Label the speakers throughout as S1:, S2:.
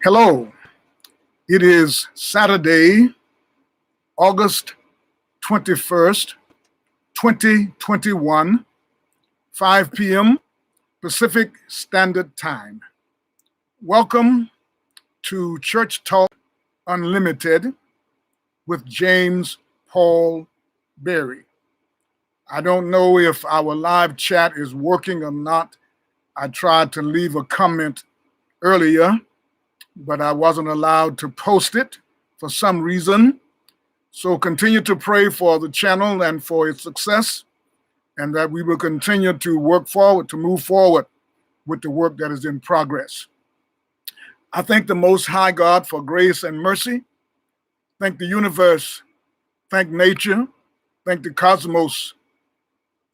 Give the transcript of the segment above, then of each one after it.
S1: Hello, it is Saturday, August 21st, 2021, 5 p.m. Pacific Standard Time. Welcome to Church Talk Unlimited with James Paul Berry. I don't know if our live chat is working or not. I tried to leave a comment earlier, but I wasn't allowed to post it for some reason. So continue to pray for the channel and for its success, and that we will continue to work forward, to move forward with the work that is in progress. I thank the Most High God for grace and mercy. Thank the universe. Thank nature. Thank the cosmos.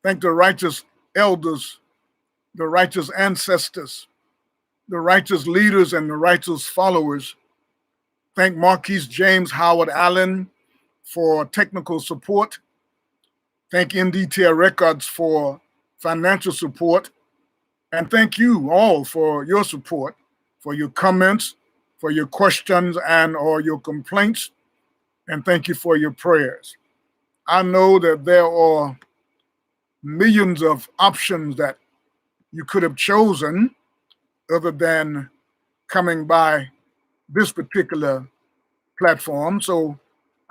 S1: Thank the righteous elders, the righteous ancestors, the righteous leaders and the righteous followers. Thank Marquise James Howard Allen for technical support. Thank NDTR Records for financial support. And thank you all for your support, for your comments, for your questions and or your complaints. And thank you for your prayers. I know that there are millions of options that you could have chosen other than coming by this particular platform. So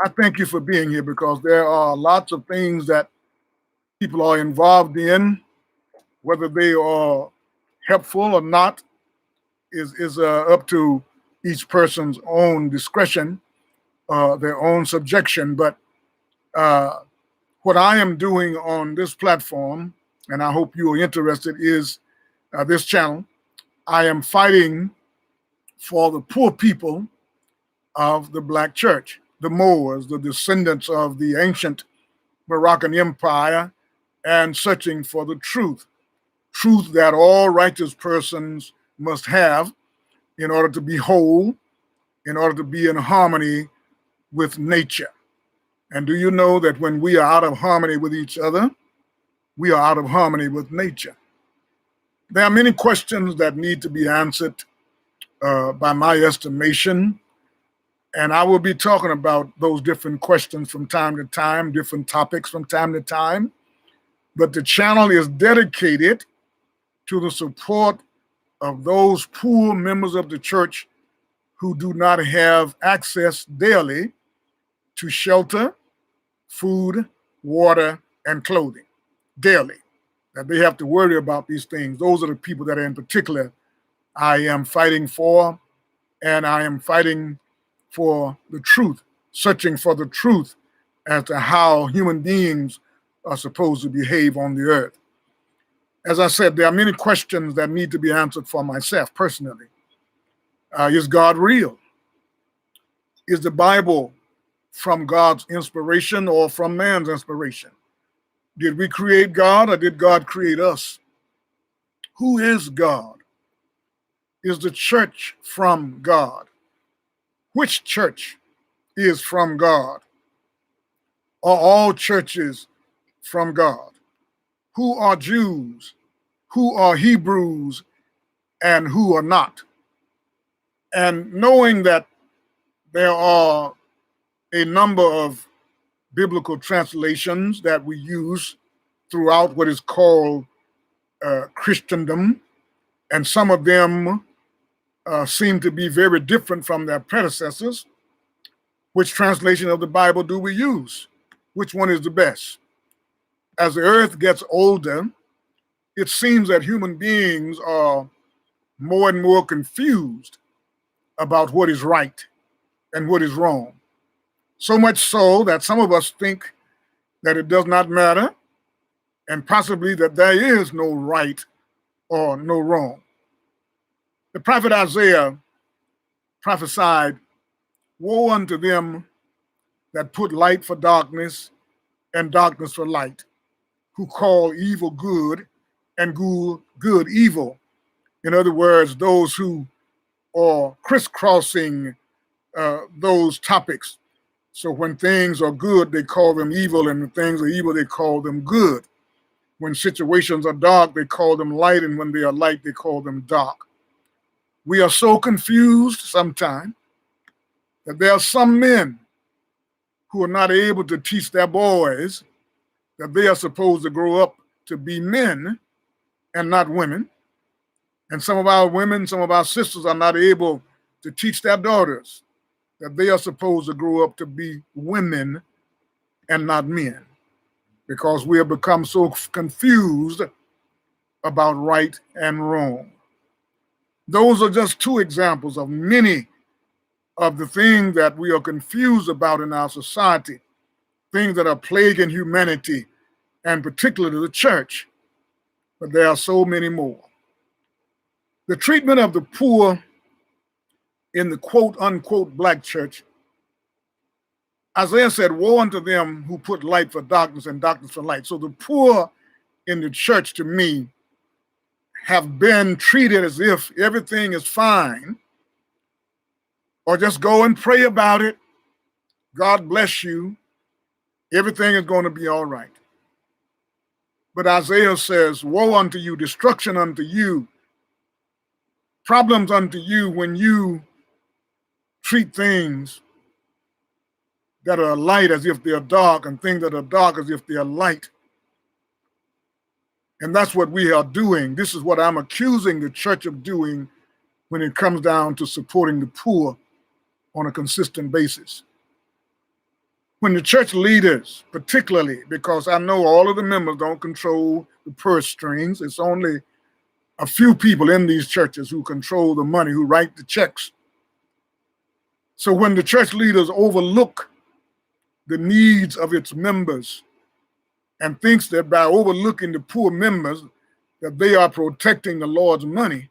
S1: I thank you for being here, because there are lots of things that people are involved in, whether they are helpful or not is up to each person's own discretion, their own subjection. But what I am doing on this platform, and I hope you are interested, is this channel. I am fighting for the poor people of the Black church, the Moors, the descendants of the ancient Moroccan Empire, and searching for the truth that all righteous persons must have in order to be whole, in order to be in harmony with nature. And do you know that when we are out of harmony with each other, we are out of harmony with nature? There are many questions that need to be answered by my estimation, and I will be talking about those different questions from time to time, different topics from time to time. But the channel is dedicated to the support of those poor members of the church who do not have access daily to shelter, food, water, and clothing daily. That they have to worry about these things. Those are the people that in particular I am fighting for, and I am fighting for the truth, searching for the truth as to how human beings are supposed to behave on the earth. As I said, there are many questions that need to be answered for myself personally. Is God real? Is the Bible from God's inspiration or from man's inspiration? Did we create God, or did God create us? Who is God? Is the church from God? Which church is from God? Are all churches from God? Who are Jews? Who are Hebrews? And who are not? And knowing that there are a number of biblical translations that we use throughout what is called Christendom, and some of them seem to be very different from their predecessors. Which translation of the Bible do we use? Which one is the best? As the earth gets older, it seems that human beings are more and more confused about what is right and what is wrong. So much so that some of us think that it does not matter, and possibly that there is no right or no wrong. The prophet Isaiah prophesied, "Woe unto them that put light for darkness and darkness for light, who call evil good and good evil." In other words, those who are crisscrossing those topics. So when things are good, they call them evil, and when things are evil, they call them good. When situations are dark, they call them light, and when they are light, they call them dark. We are so confused sometimes that there are some men who are not able to teach their boys that they are supposed to grow up to be men and not women. And some of our women, some of our sisters are not able to teach their daughters that they are supposed to grow up to be women and not men, because we have become so confused about right and wrong. Those are just two examples of many of the things that we are confused about in our society, things that are plaguing humanity and particularly the church. But there are so many more. The treatment of the poor in the quote unquote black church, Isaiah said, woe unto them who put light for darkness and darkness for light. So the poor in the church, to me, have been treated as if everything is fine, or just go and pray about it. God bless you. Everything is going to be all right. But Isaiah says, woe unto you, destruction unto you, problems unto you when you treat things that are light as if they are dark, and things that are dark as if they are light. And that's what we are doing. This is what I'm accusing the church of doing when it comes down to supporting the poor on a consistent basis. When the church leaders, particularly, because I know all of the members don't control the purse strings, it's only a few people in these churches who control the money, who write the checks. So when the church leaders overlook the needs of its members and thinks that by overlooking the poor members that they are protecting the Lord's money,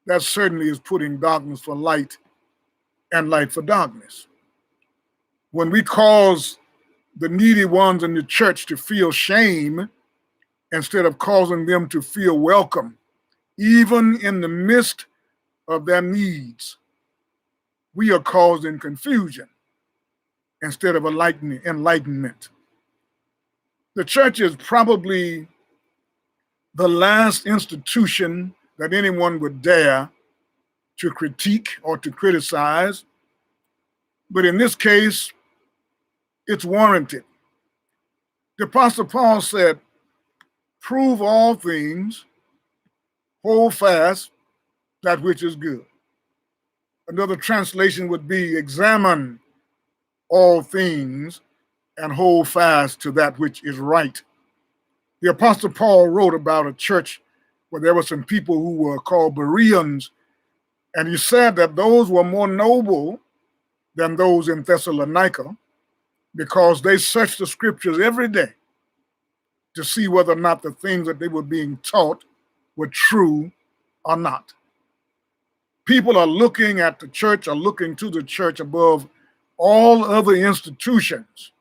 S1: that certainly is putting darkness for light and light for darkness. When we cause the needy ones in the church to feel shame instead of causing them to feel welcome, even in the midst of their needs, we are causing confusion instead of enlightenment. The church is probably the last institution that anyone would dare to critique or to criticize. But in this case, it's warranted. The Apostle Paul said, prove all things, hold fast that which is good. Another translation would be, examine all things and hold fast to that which is right. The Apostle Paul wrote about a church where there were some people who were called Bereans, and he said that those were more noble than those in Thessalonica because they searched the scriptures every day to see whether or not the things that they were being taught were true or not. People are looking at the church, are looking to the church above all other institutions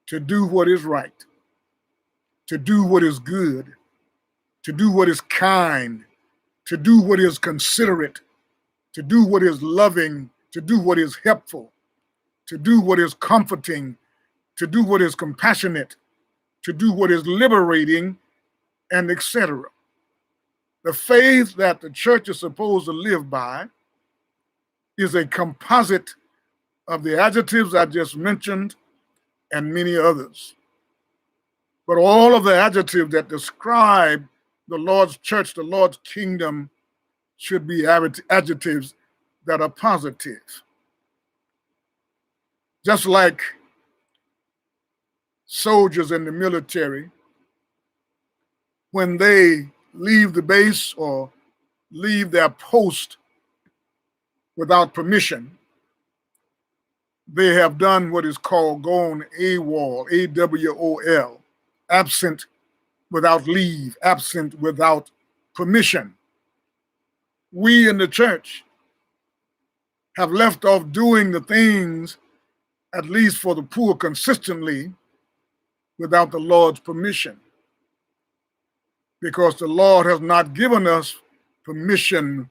S1: to do what is right, to do what is good, to do what is kind, to do what is considerate, to do what is loving, to do what is helpful, to do what is comforting, to do what is compassionate, to do what is liberating, and etc. The faith that the church is supposed to live by is a composite of the adjectives I just mentioned and many others. But all of the adjectives that describe the Lord's church, the Lord's kingdom, should be adjectives that are positive. Just like soldiers in the military, when they leave the base or leave their post without permission, they have done what is called gone AWOL, A-W-O-L, absent without leave, absent without permission. We in the church have left off doing the things, at least for the poor consistently, without the Lord's permission, because the Lord has not given us permission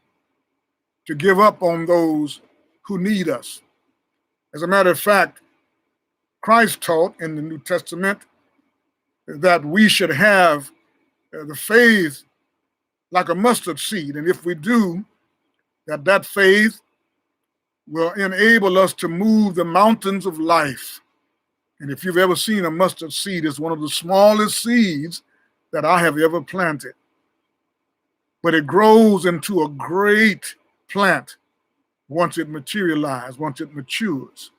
S1: to give up on those who need us. As a matter of fact, Christ taught in the New Testament that we should have the faith like a mustard seed, and if we do, that faith will enable us to move the mountains of life. And if you've ever seen a mustard seed, it's one of the smallest seeds that I have ever planted. But it grows into a great plant once it materializes, once it matures.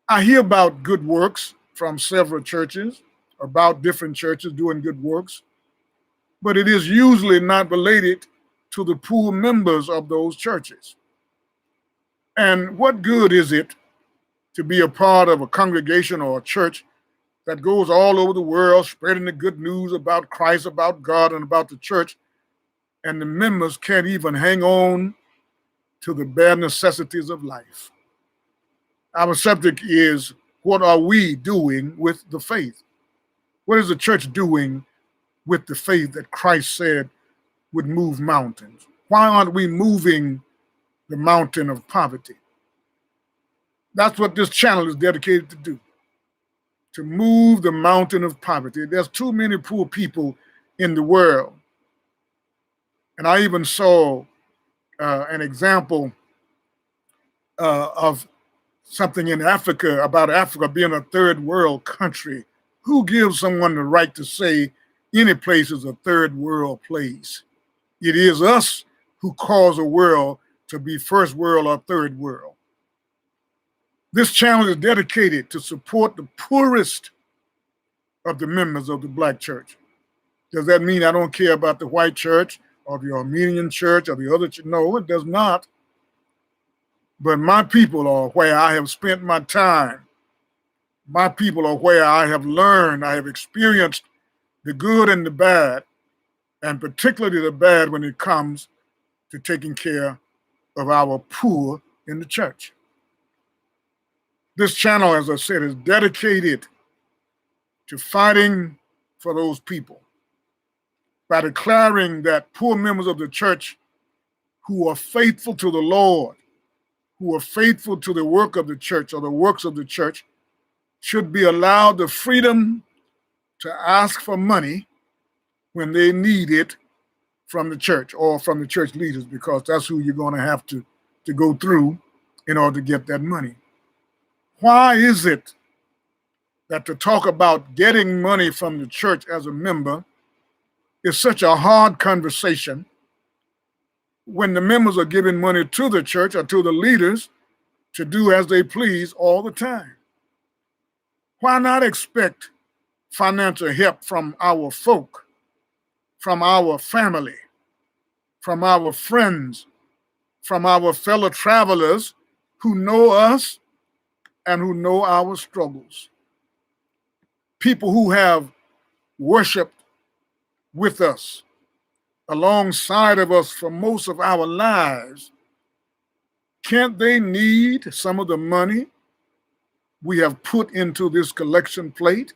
S1: I hear about good works from several churches, about different churches doing good works, but it is usually not related to the poor members of those churches. And what good is it to be a part of a congregation or a church that goes all over the world spreading the good news about Christ, about God, and about the church, and the members can't even hang on to the bare necessities of life? Our subject is, what are we doing with the faith? What is the church doing with the faith that Christ said would move mountains? Why aren't we moving the mountain of poverty? That's what this channel is dedicated to do, to move the mountain of poverty. There's too many poor people in the world. And I even saw an example of something in Africa, about Africa being a third world country. Who gives someone the right to say any place is a third world place? It is us who cause a world to be first world or third world. This channel is dedicated to support the poorest of the members of the Black church. Does that mean I don't care about the white church or the Armenian church or the other church? No, it does not. But my people are where I have spent my time. My people are where I have learned, I have experienced the good and the bad, and particularly the bad when it comes to taking care of our poor in the church. This channel, as I said, is dedicated to fighting for those people by declaring that poor members of the church who are faithful to the Lord, who are faithful to the work of the church or the works of the church, should be allowed the freedom to ask for money when they need it from the church or from the church leaders, because that's who you're going to have to go through in order to get that money. Why is it that to talk about getting money from the church as a member is such a hard conversation when the members are giving money to the church or to the leaders to do as they please all the time? Why not expect financial help from our folk, from our family, from our friends, from our fellow travelers who know us and who know our struggles? People who have worshiped with us, alongside of us for most of our lives, can't they need some of the money we have put into this collection plate?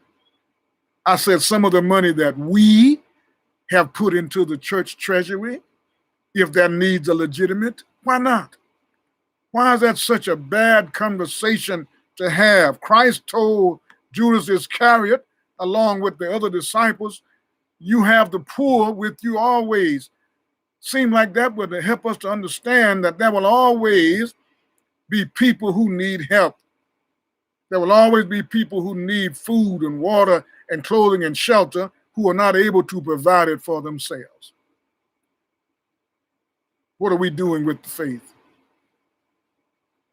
S1: I said some of the money that we have put into the church treasury, if their needs are legitimate. Why not? Why is that such a bad conversation to have? Christ told Judas Iscariot, along with the other disciples, you have the poor with you always. Seemed like that would help us to understand that there will always be people who need help. There will always be people who need food and water and clothing and shelter who are not able to provide it for themselves. What are we doing with the faith?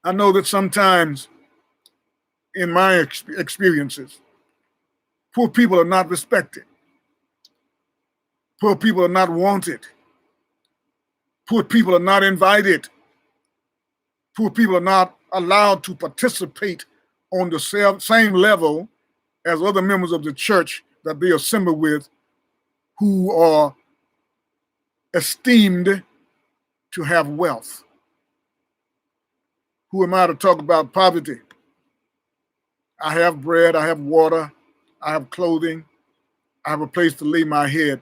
S1: I know that sometimes in my experiences, poor people are not respected. Poor people are not wanted. Poor people are not invited. Poor people are not allowed to participate on the same level as other members of the church that they assemble with, who are esteemed to have wealth. Who am I to talk about poverty? I have bread, I have water, I have clothing, I have a place to lay my head.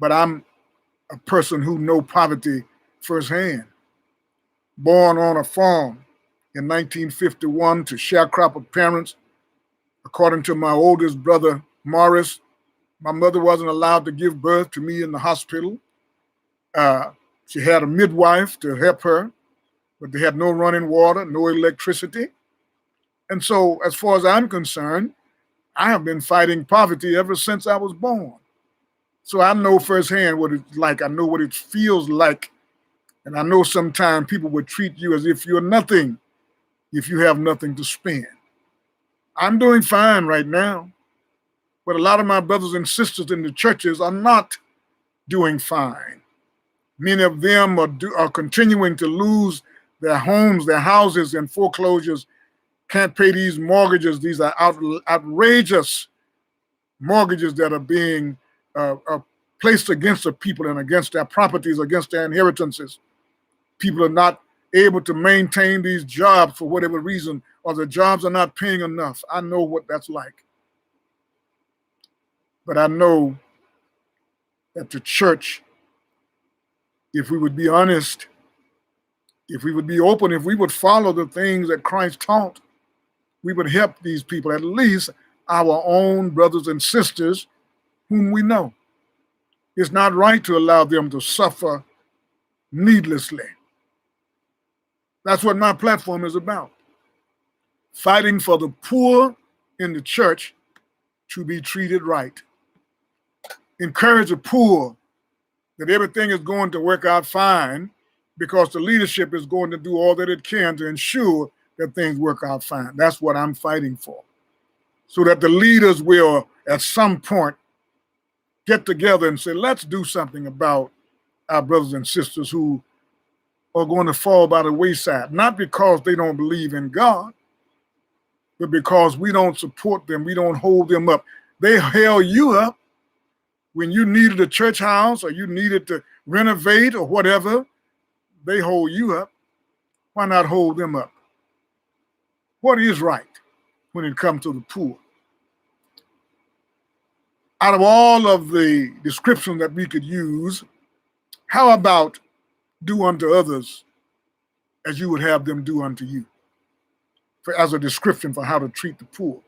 S1: But I'm a person who knows poverty firsthand. Born on a farm in 1951 to sharecropper parents. According to my oldest brother, Morris, my mother wasn't allowed to give birth to me in the hospital. She had a midwife to help her, but they had no running water, no electricity. And so, as far as I'm concerned, I have been fighting poverty ever since I was born. So I know firsthand what it's like. I know what it feels like. And I know sometimes people would treat you as if you're nothing if you have nothing to spend. I'm doing fine right now, but a lot of my brothers and sisters in the churches are not doing fine. Many of them are continuing to lose their homes, their houses, and foreclosures, can't pay these mortgages. These are outrageous mortgages that are being placed against the people and against their properties, against their inheritances. People are not able to maintain these jobs for whatever reason, or the jobs are not paying enough. I know what that's like. But I know that the church, if we would be honest, if we would be open, if we would follow the things that Christ taught, we would help these people, at least our own brothers and sisters whom we know. It's not right to allow them to suffer needlessly. That's what my platform is about. Fighting for the poor in the church to be treated right. Encourage the poor that everything is going to work out fine because the leadership is going to do all that it can to ensure that things work out fine. That's what I'm fighting for. So that the leaders will, at some point, get together and say, let's do something about our brothers and sisters who are going to fall by the wayside, not because they don't believe in God, but because we don't support them, we don't hold them up. They held you up when you needed a church house or you needed to renovate or whatever. They hold you up. Why not hold them up? What is right when it comes to the poor? Out of all of the descriptions that we could use, how about do unto others as you would have them do unto you, as a description for how to treat the poor?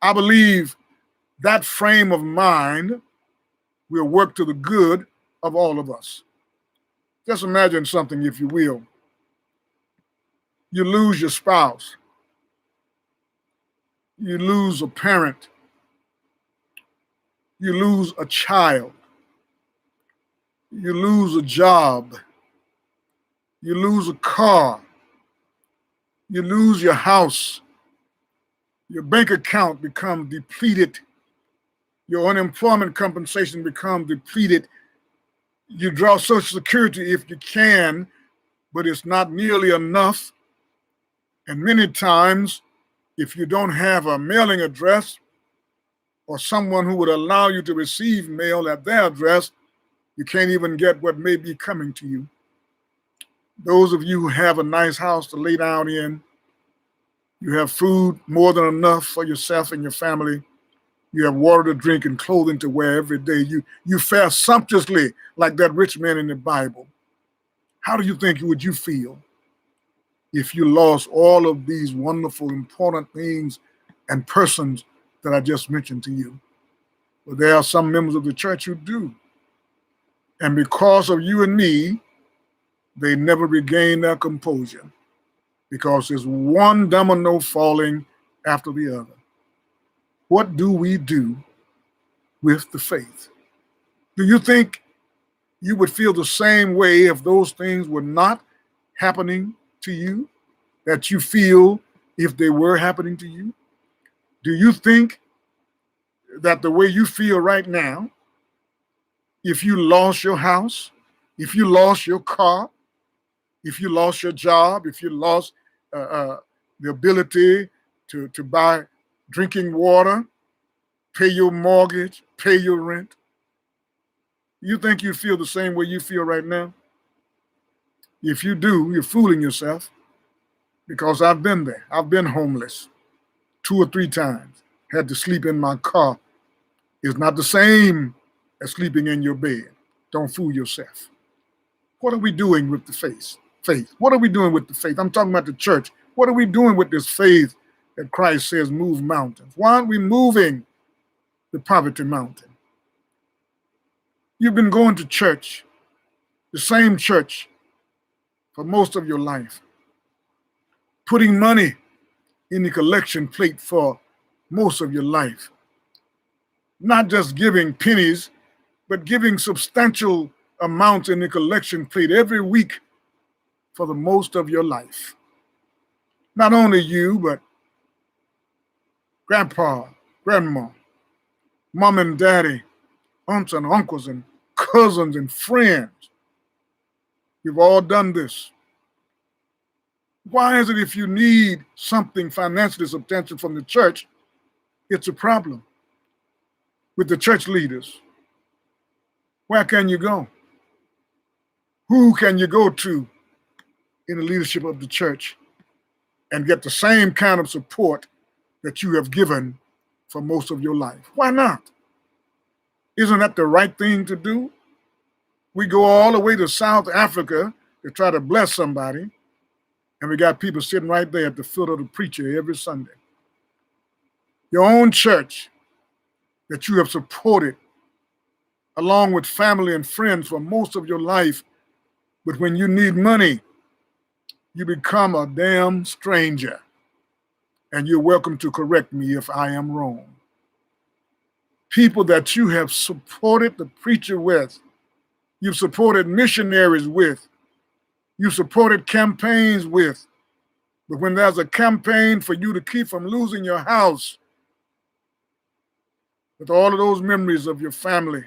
S1: I believe that frame of mind will work to the good of all of us. Just imagine something, if you will. You lose your spouse. You lose a parent. You lose a child. You lose a job. You lose a car. You lose your house. Your bank account becomes depleted. Your unemployment compensation becomes depleted. You draw Social Security if you can, but it's not nearly enough. And many times, if you don't have a mailing address or someone who would allow you to receive mail at their address, you can't even get what may be coming to you. Those of you who have a nice house to lay down in, you have food more than enough for yourself and your family. You have water to drink and clothing to wear every day. You fare sumptuously like that rich man in the Bible. How do you think would you feel if you lost all of these wonderful, important things and persons that I just mentioned to you? Well, there are some members of the church who do. And because of you and me, they never regain their composure because there's one domino falling after the other. What do we do with the faith? Do you think you would feel the same way if those things were not happening to you that you feel if they were happening to you? Do you think that the way you feel right now, if you lost your house, if you lost your car, if you lost your job, if you lost the ability to buy drinking water, pay your mortgage, pay your rent, you think you feel the same way you feel right now? If you do, you're fooling yourself, because I've been there. I've been homeless 2 or 3 times, had to sleep in my car. It's not the same as sleeping in your bed. Don't fool yourself. What are we doing with the faith? What are we doing with the faith? I'm talking about the church. What are we doing with this faith that Christ says move mountains? Why aren't we moving the poverty mountain? You've been going to church the same church for most of your life, putting money in the collection plate for most of your life, not just giving pennies, but giving substantial amounts in the collection plate every week for the most of your life. Not only you, but grandpa, grandma, mom and daddy, aunts and uncles and cousins and friends. We've all done this. Why is it if you need something financially substantial from the church, it's a problem with the church leaders? Where can you go? Who can you go to in the leadership of the church and get the same kind of support that you have given for most of your life? Why not? Isn't that the right thing to do? We go all the way to South Africa to try to bless somebody, and we got people sitting right there at the foot of the preacher every Sunday. Your own church that you have supported along with family and friends for most of your life, but when you need money, you become a damn stranger. And you're welcome to correct me if I am wrong. People that you have supported the preacher with, you've supported missionaries with, you've supported campaigns with, but when there's a campaign for you to keep from losing your house with all of those memories of your family,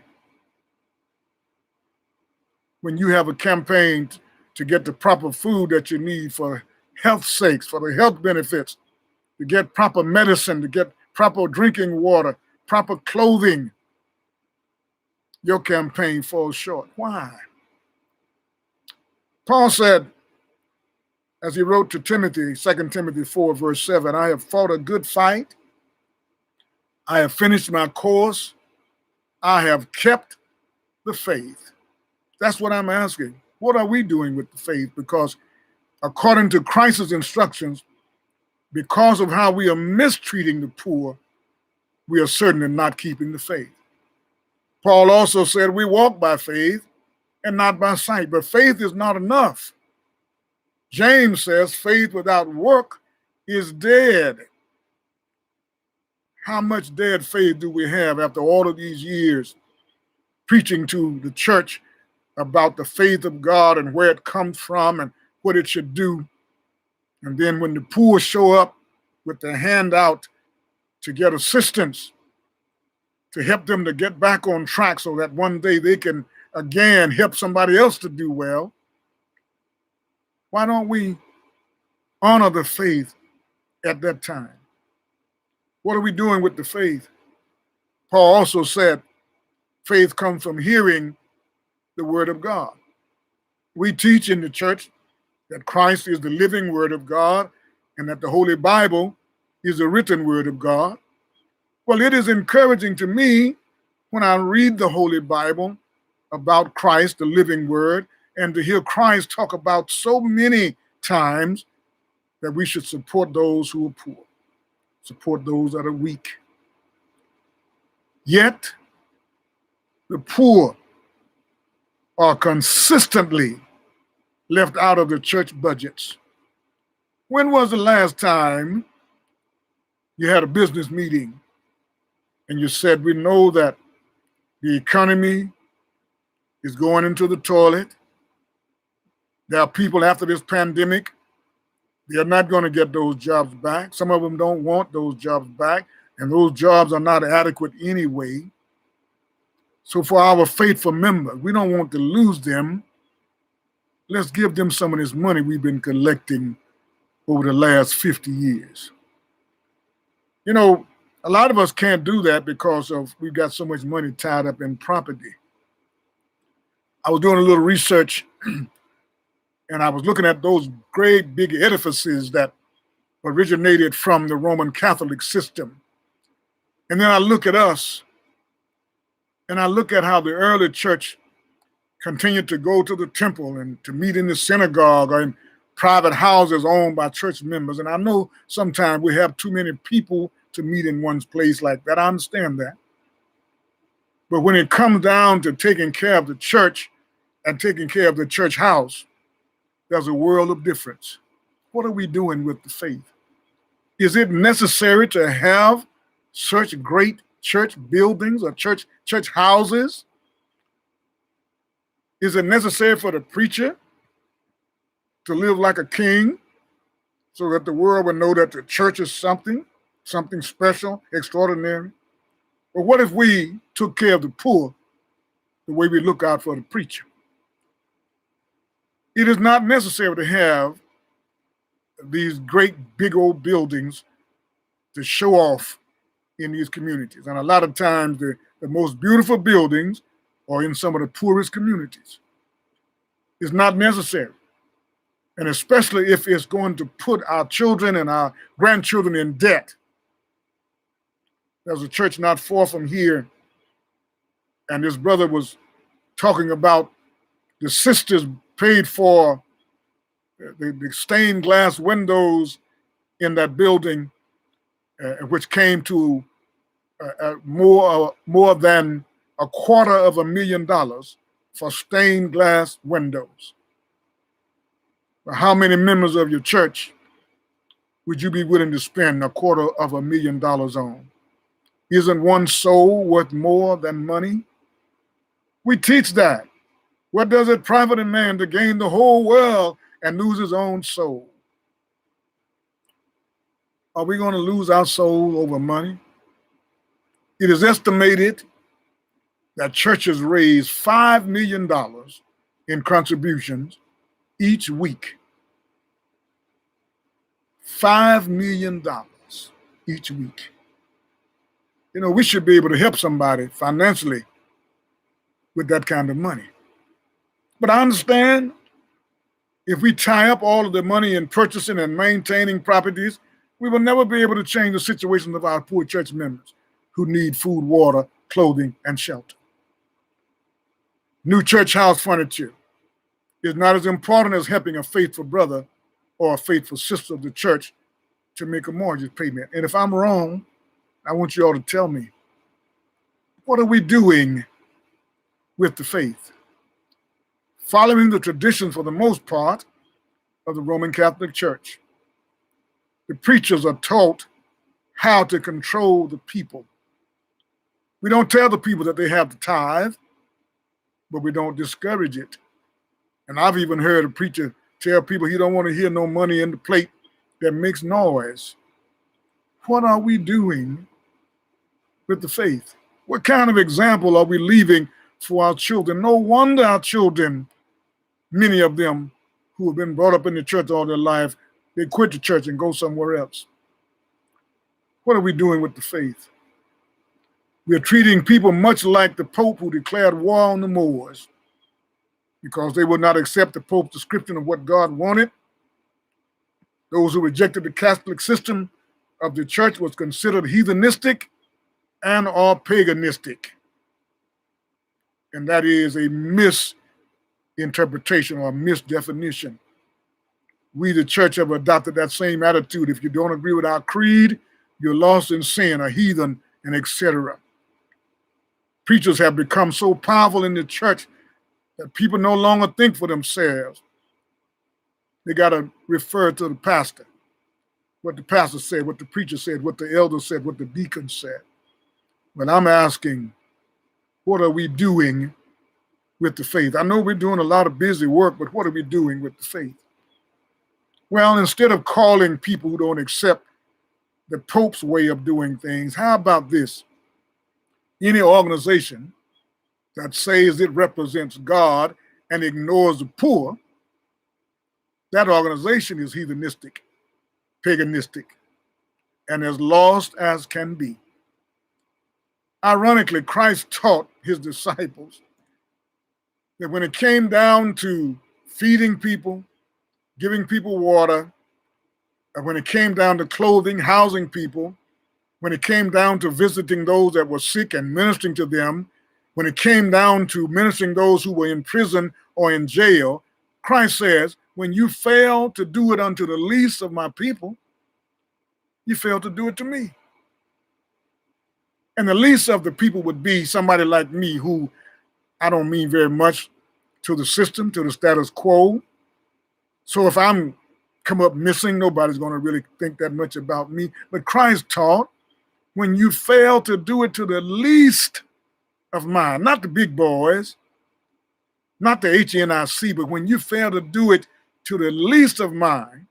S1: when you have a campaign to get the proper food that you need for health sakes, for the health benefits, to get proper medicine, to get proper drinking water, proper clothing, your campaign falls short. Why? Paul said, as he wrote to Timothy, 2 Timothy 4, verse 7, I have fought a good fight. I have finished my course. I have kept the faith. That's what I'm asking. What are we doing with the faith? Because according to Christ's instructions, because of how we are mistreating the poor, we are certainly not keeping the faith. Paul also said we walk by faith and not by sight, but faith is not enough. James says faith without work is dead. How much dead faith do we have after all of these years preaching to the church about the faith of God and where it comes from and what it should do? And then when the poor show up with their hand out to get assistance, to help them to get back on track so that one day they can again help somebody else to do well, why don't we honor the faith at that time? What are we doing with the faith? Paul also said faith comes from hearing the word of God. We teach in the church that Christ is the living word of God and that the Holy Bible is the written word of God. Well, it is encouraging to me when I read the Holy Bible about Christ, the living word, and to hear Christ talk about so many times that we should support those who are poor, support those that are weak. Yet, the poor are consistently left out of the church budgets. When was the last time you had a business meeting and you said, we know that the economy is going into the toilet. There are people after this pandemic, they're not going to get those jobs back. Some of them don't want those jobs back, and those jobs are not adequate anyway. So for our faithful members, we don't want to lose them. Let's give them some of this money we've been collecting over the last 50 years. You know, a lot of us can't do that because we've got so much money tied up in property. I was doing a little research and I was looking at those great big edifices that originated from the Roman Catholic system. And then I look at us and I look at how the early church continued to go to the temple and to meet in the synagogue or in private houses owned by church members. And I know sometimes we have too many people to meet in one's place like that. I understand that. But when it comes down to taking care of the church, and taking care of the church house, there's a world of difference. What are we doing with the faith? Is it necessary to have such great church buildings or church houses? Is it necessary for the preacher to live like a king so that the world will know that the church is something special, extraordinary? But what if we took care of the poor the way we look out for the preacher? It is not necessary to have these great big old buildings to show off in these communities. And a lot of times the most beautiful buildings are in some of the poorest communities. It's not necessary. And especially if it's going to put our children and our grandchildren in debt. There's a church not far from here, and this brother was talking about the sisters paid for the stained glass windows in that building, which came to more than $250,000 for stained glass windows. How many members of your church would you be willing to spend $250,000 on? Isn't one soul worth more than money? We teach that. What does it profit a man to gain the whole world and lose his own soul? Are we going to lose our soul over money? It is estimated that churches raise $5 million in contributions each week. $5 million each week. You know, we should be able to help somebody financially with that kind of money. But I understand if we tie up all of the money in purchasing and maintaining properties, we will never be able to change the situation of our poor church members who need food, water, clothing, and shelter. New church house furniture is not as important as helping a faithful brother or a faithful sister of the church to make a mortgage payment. And if I'm wrong, I want you all to tell me, what are we doing with the faith? Following the traditions, for the most part, of the Roman Catholic Church. The preachers are taught how to control the people. We don't tell the people that they have to tithe, but we don't discourage it. And I've even heard a preacher tell people he don't want to hear no money in the plate that makes noise. What are we doing with the faith? What kind of example are we leaving for our children? No wonder our children, many of them who have been brought up in the church all their life, they quit the church and go somewhere else. What are we doing with the faith? We are treating people much like the Pope who declared war on the Moors because they would not accept the Pope's description of what God wanted. Those who rejected the Catholic system of the church was considered heathenistic and or paganistic. And that is a misinterpretation or a misdefinition. We, the church, have adopted that same attitude. If you don't agree with our creed, you're lost in sin, a heathen, and etc. Preachers have become so powerful in the church that people no longer think for themselves. They got to refer to the pastor, what the pastor said, what the preacher said, what the elder said, what the deacon said. But I'm asking, what are we doing with the faith? I know we're doing a lot of busy work, but what are we doing with the faith? Well, instead of calling people who don't accept the Pope's way of doing things, how about this? Any organization that says it represents God and ignores the poor, that organization is heathenistic, paganistic, and as lost as can be. Ironically, Christ taught his disciples that when it came down to feeding people, giving people water, and when it came down to clothing, housing people, when it came down to visiting those that were sick and ministering to them, when it came down to ministering those who were in prison or in jail, Christ says, when you fail to do it unto the least of my people, you fail to do it to me. And the least of the people would be somebody like me who, I don't mean very much. to the system, to the status quo. So if I'm come up missing, nobody's going to really think that much about me. But Christ taught, when you fail to do it to the least of mine, not the big boys, not the HNIC, but when you fail to do it to the least of mine,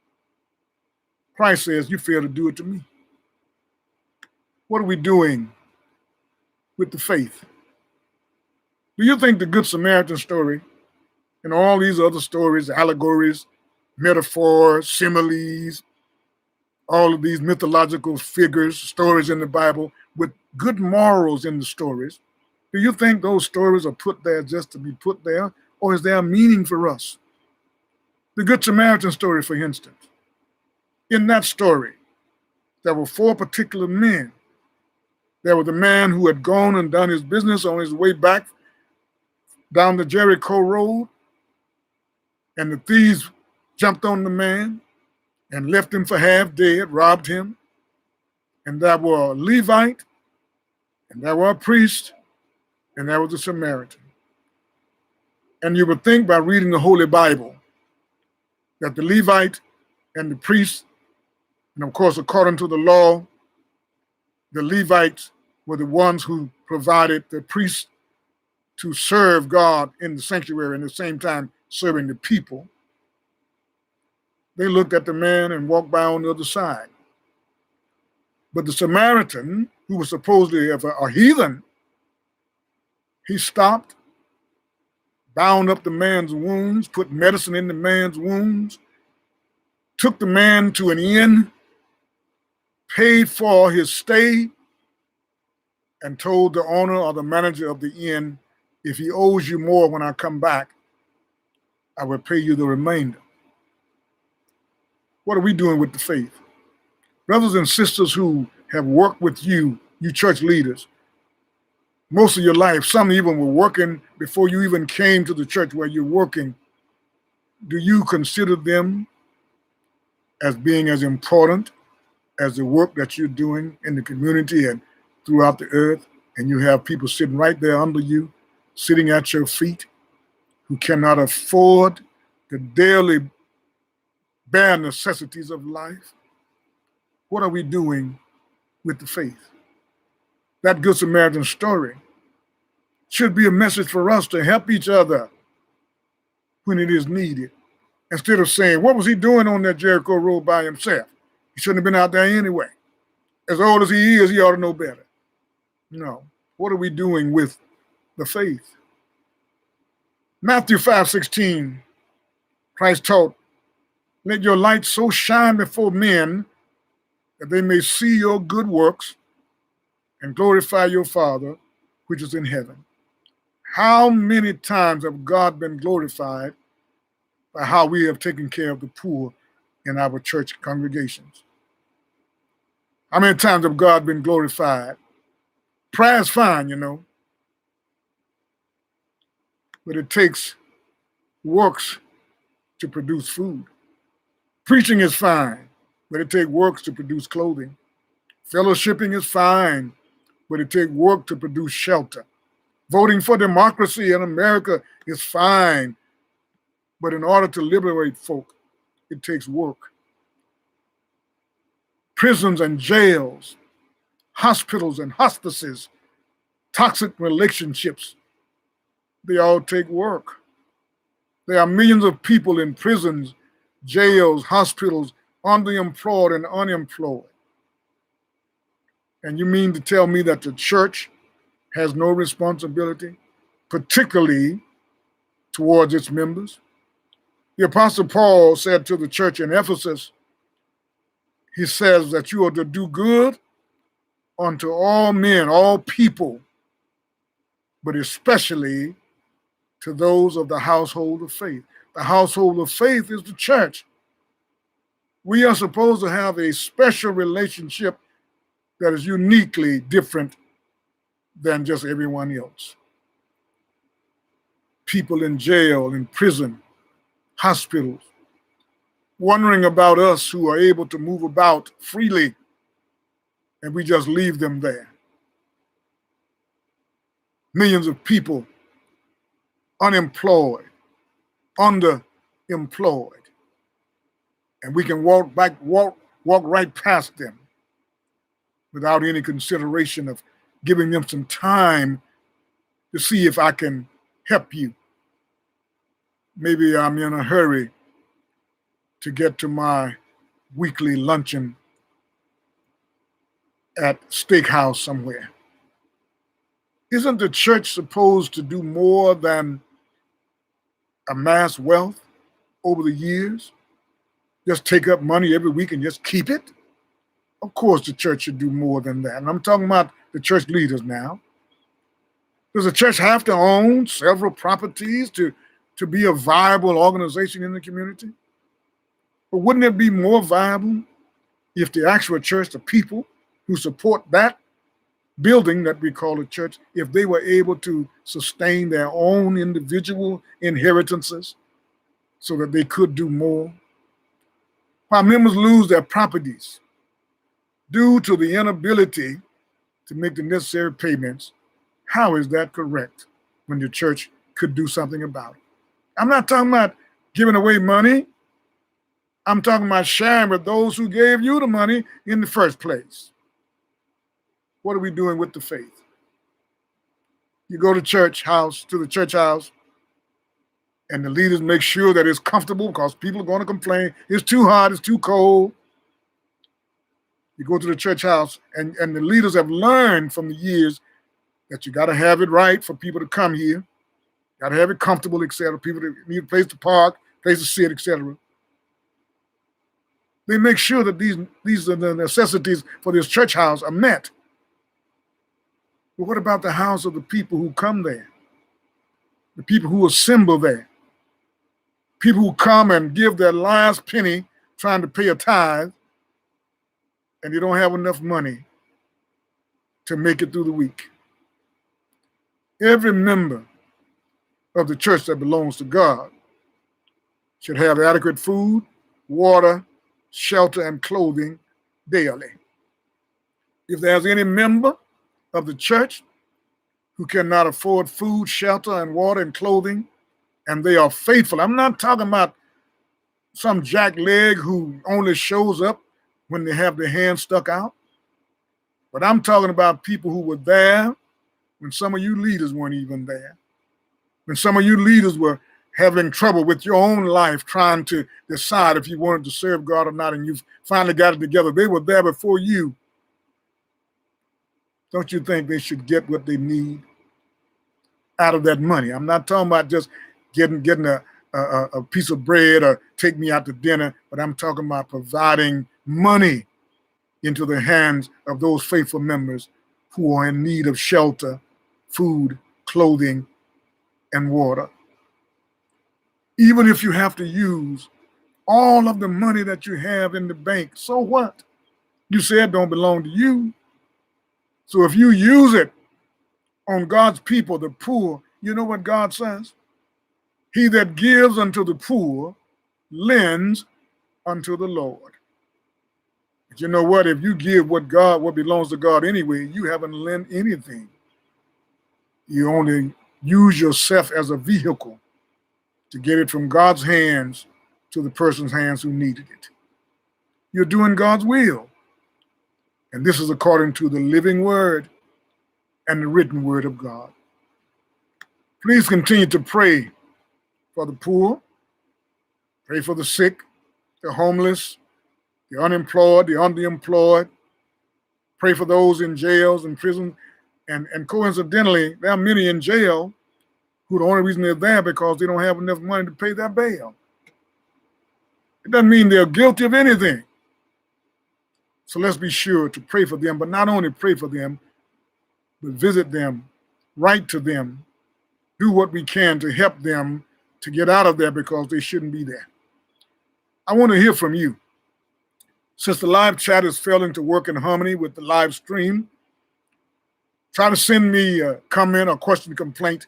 S1: Christ says you fail to do it to me. What are we doing with the faith? Do you think the Good Samaritan story and all these other stories, allegories, metaphors, similes, all of these mythological figures, stories in the Bible with good morals in the stories, do you think those stories are put there just to be put there, or is there a meaning for us? The Good Samaritan story, for instance. In that story, there were 4 particular men. There was the man who had gone and done his business on his way back down the Jericho road, and the thieves jumped on the man and left him for half dead, robbed him. And there were a Levite, and there were a priest, and there was a Samaritan. And you would think by reading the Holy Bible that the Levite and the priest, and of course, according to the law, the Levites were the ones who provided the priests to serve God in the sanctuary and at the same time serving the people. They looked at the man and walked by on the other side. But the Samaritan, who was supposedly a heathen, he stopped, bound up the man's wounds, put medicine in the man's wounds, took the man to an inn, paid for his stay, and told the owner or the manager of the inn, if he owes you more when I come back, I will pay you the remainder. What are we doing with the faith? Brothers and sisters who have worked with you church leaders, most of your life, some even were working before you even came to the church where you're working. Do you consider them as being as important as the work that you're doing in the community and throughout the earth? And you have people sitting right there under you, sitting at your feet, who cannot afford the daily bare necessities of life. What are we doing with the faith? That Good Samaritan story should be a message for us to help each other when it is needed. Instead of saying, what was he doing on that Jericho road by himself? He shouldn't have been out there anyway. As old as he is, he ought to know better. No. What are we doing with the faith? Matthew 5:16, Christ taught, let your light so shine before men that they may see your good works and glorify your Father which is in heaven. How many times have God been glorified by how we have taken care of the poor in our church congregations? How many times have God been glorified? Prayer is fine, but it takes works to produce food. Preaching is fine, but it takes works to produce clothing. Fellowshipping is fine, but it takes work to produce shelter. Voting for democracy in America is fine, but in order to liberate folk, it takes work. Prisons and jails, hospitals and hospices, toxic relationships, they all take work. There are millions of people in prisons, jails, hospitals, underemployed and unemployed. And you mean to tell me that the church has no responsibility, particularly towards its members? The Apostle Paul said to the church in Ephesus, he says that you are to do good unto all men, all people, but especially to those of the household of faith. The household of faith is the church. We are supposed to have a special relationship that is uniquely different than just everyone else. People in jail, in prison, hospitals, wondering about us who are able to move about freely, and we just leave them there. Millions of people unemployed, underemployed. And we can walk right past them without any consideration of giving them some time to see if I can help you. Maybe I'm in a hurry to get to my weekly luncheon at Steakhouse somewhere. Isn't the church supposed to do more than amass wealth over the years? Just take up money every week and just keep it? Of course the church should do more than that. And I'm talking about the church leaders now. Does the church have to own several properties to be a viable organization in the community? But wouldn't it be more viable if the actual church, the people who support that building that we call a church, if they were able to sustain their own individual inheritances so that they could do more? While members lose their properties due to the inability to make the necessary payments, how is that correct when the church could do something about it? I'm not talking about giving away money. I'm talking about sharing with those who gave you the money in the first place. What are we doing with the faith? You go to the church house, and the leaders make sure that it's comfortable because people are going to complain. It's too hot, it's too cold. You go to the church house, and the leaders have learned from the years that you got to have it right for people to come here. Got to have it comfortable, etc. People that need a place to park, place to sit, etc. They make sure that these are the necessities for this church house are met. But what about the house of the people who come there? The people who assemble there? People who come and give their last penny trying to pay a tithe, and they don't have enough money to make it through the week. Every member of the church that belongs to God should have adequate food, water, shelter, and clothing daily. If there's any member of the church who cannot afford food, shelter, and water and clothing, and they are faithful, I'm not talking about some jackleg who only shows up when they have their hands stuck out, but I'm talking about people who were there when some of you leaders weren't even there, when some of you leaders were having trouble with your own life trying to decide if you wanted to serve God or not, and you finally got it together. They were there before you. Don't you think they should get what they need out of that money? I'm not talking about just getting a piece of bread or take me out to dinner, but I'm talking about providing money into the hands of those faithful members who are in need of shelter, food, clothing, and water. Even if you have to use all of the money that you have in the bank, so what? You said it don't belong to you. So if you use it on God's people, the poor, you know what God says? He that gives unto the poor lends unto the Lord. But you know what? If you give what belongs to God anyway, you haven't lent anything. You only use yourself as a vehicle to get it from God's hands to the person's hands who needed it. You're doing God's will. And this is according to the living word and the written word of God. Please continue to pray for the poor, pray for the sick, the homeless, the unemployed, the underemployed. Pray for those in jails and prisons. And coincidentally, there are many in jail who the only reason they're there because they don't have enough money to pay their bail. It doesn't mean they're guilty of anything. So let's be sure to pray for them, but not only pray for them, but visit them, write to them, do what we can to help them to get out of there because they shouldn't be there. I want to hear from you. Since the live chat is failing to work in harmony with the live stream, try to send me a comment or question, complaint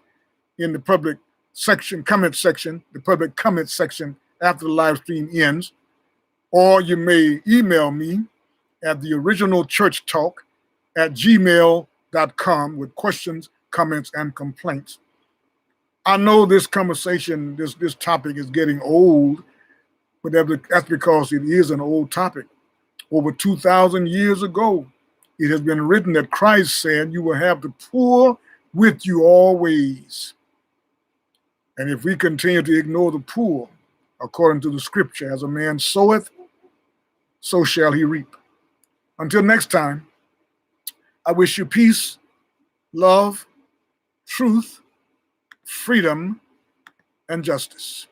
S1: in the public comment section after the live stream ends, or you may email me at theoriginalchurchtalk@gmail.com with questions, comments, and complaints. I know this conversation, this topic is getting old, but that's because it is an old topic. Over 2,000 years ago, it has been written that Christ said, "You will have the poor with you always." And if we continue to ignore the poor, according to the scripture, as a man soweth, so shall he reap. Until next time, I wish you peace, love, truth, freedom, and justice.